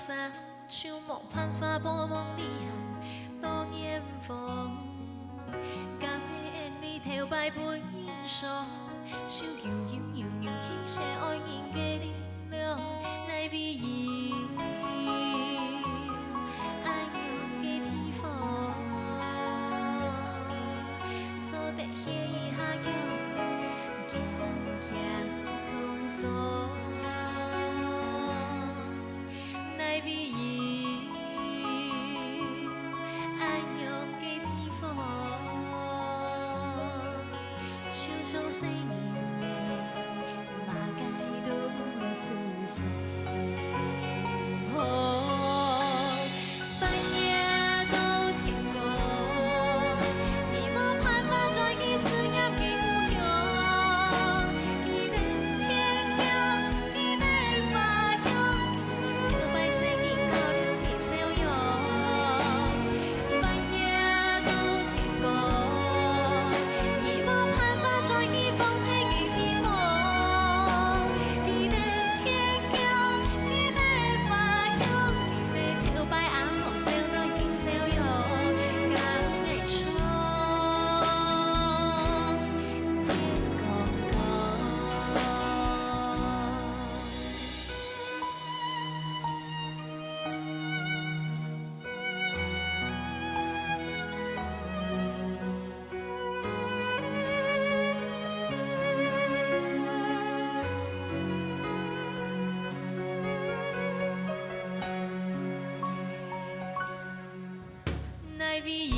山，像梦攀花波梦里行，多艳风。甘会愿你头摆背影霜，手悠悠悠悠轻切爱人家力量，来美意。爱用的地方，做得遐伊下叫，轻轻松松，来美意。爱用的地方，像像细年的马街都是谁？半夜都天光，已无办法再去思念故乡。记得天桥，记得花香，摇摆细人到了的笑容。半夜都天光，已无办法再去放弃的地方。记得天桥，记得花香，记得摇摆暗红笑对镜笑容，敢会唱天空空。来美。